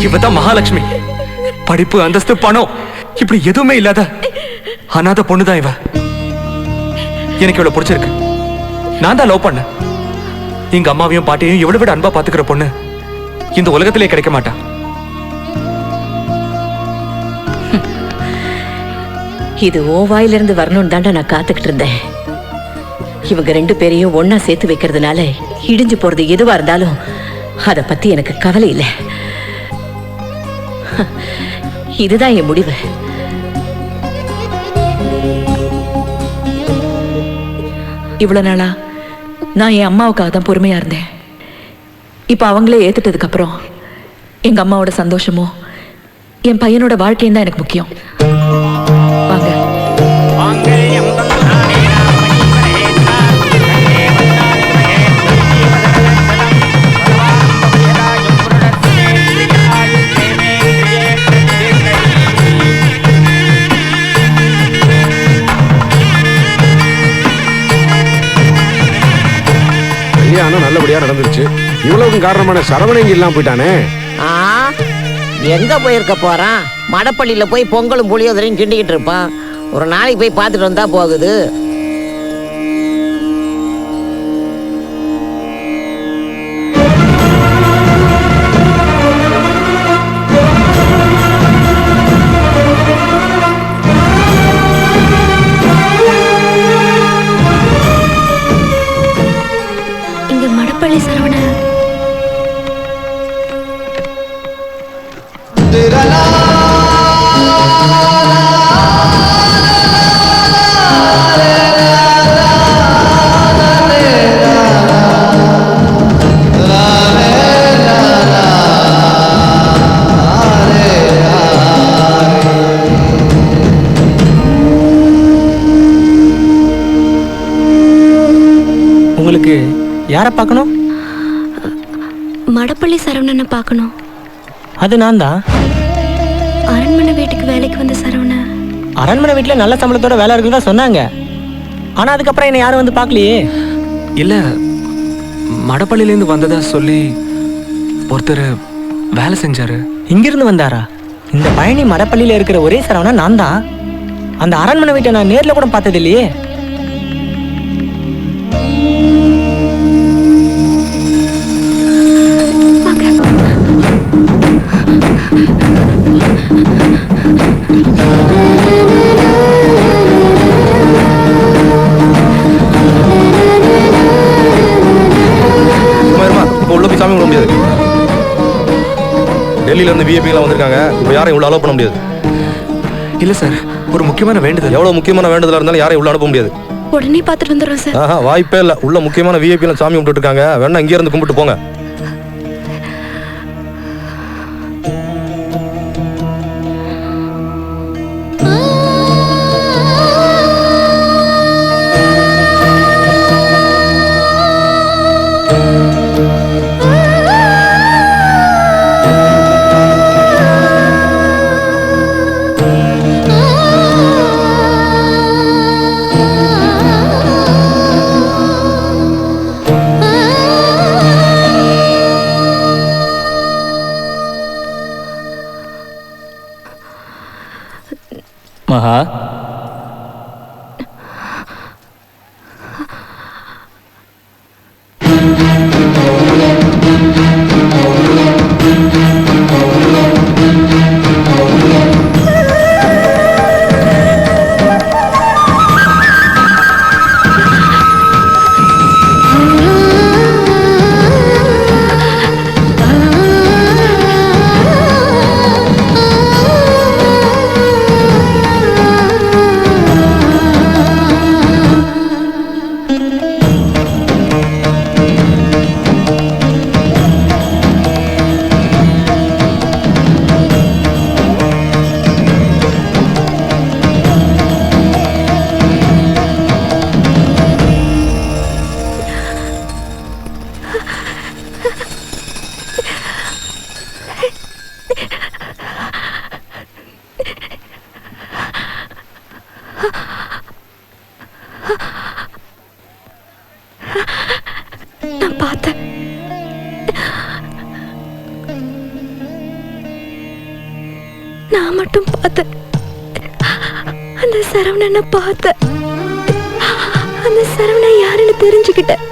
இவதான் மகாலட்சுமி. படிப்பு, அந்தஸ்து, பணம் இப்படி எதுவுமே இல்லாத அனாதை பொண்ணுதான் இவ. எனக்கு இவ்வளவு பிடிச்சிருக்கு. நான் தான் லவ் பண்ண. எங்க அம்மாவையும் பாட்டியையும் இவ்வளவு விட அன்பா பாத்துக்கிற பொண்ணு இந்த உலகத்திலே கிடைக்க மாட்டா. இது ஓ வாயிலிருந்து வரணும்னு தாண்டா நான் காத்துக்கிட்டு இருந்தேன். இவங்க ரெண்டு பேரையும் ஒன்னா சேர்த்து வைக்கிறதுனால இடிஞ்சு போறது எதுவா இருந்தாலும் அத பத்தி எனக்கு கவலை இல்லை. இதுதான் என் முடிவு. இவ்வளவு நாளா நான் என் அம்மாவுக்காக தான் பொறுமையா இருந்தேன். இப்ப அவங்களே ஏத்துட்டதுக்கு அப்புறம் எங்க அம்மாவோட சந்தோஷமும் என் பையனோட வாழ்க்கையும் தான் எனக்கு முக்கியம். வாங்க. நல்லபடியா நடந்துருச்சு. இவ்வளவுக்கும் காரணமான சரவணன் இல்லாம போயிட்டானே. எங்க போயிருக்க போறான்? மடப்பள்ளியில போய் பொங்கலும் புளியோதரையும் கிண்டிக்கிட்டு இருப்பான். ஒரு நாளைக்கு போய் பார்த்துட்டு வந்தா போகுது. மடப்பள்ளி சரவண உங்களுக்கு யாரை பார்க்கணும்? மடப்பள்ளி சரவணனை பார்க்கணும். அது நான் தான். அரண்மனை வீட்டுக்கு வேலைக்கு வந்த சரவணன். அரண்மனை வீட்டில் நல்ல சம்பளத்தோட வேலை இருக்குன்னு தான் சொன்னாங்க. ஆனால் அதுக்கப்புறம் என்னை யாரும் வந்து பார்க்கலையே. இல்லை, மடப்பள்ளியிலேருந்து வந்ததா சொல்லி ஒருத்தர் வேலை செஞ்சாரு. இங்கிருந்து வந்தாரா? இந்த பழனி மடப்பள்ளியில் இருக்கிற ஒரே சரவணன் நான் தான். அந்த அரண்மனை வீட்டை நான் நேரில் கூட பார்த்தது இல்லையே. சாமி கும்பிட முடியாது. டெல்லியில இருந்து விஐபிலாம் வந்திருக்காங்க. இப்போ யாரையும் உள்ள அலோவ் பண்ண முடியாது. இல்ல சார், ஒரு முக்கியமான வேண்டுதல். எவ்வளவு முக்கியமான வேண்டுதலா இருந்தாலும் யாரையும் உள்ள அனுப்ப முடியாது. உடனே பார்த்துட்டு வந்துடுறோம் சார். வாய்ப்பே இல்லை. உள்ள முக்கியமான விஐபிலாம் சாமி கும்பிட்டு இருக்காங்க. வேணா இங்கே இருந்து கும்பிட்டு போங்க. மகா, நான் பார்த்தேன். நான் மட்டும் பார்த்தேன். அந்த சரவணனை பார்த்தேன். அந்த சரவணன் யாருன்னு தெரிஞ்சுக்கிட்டேன்.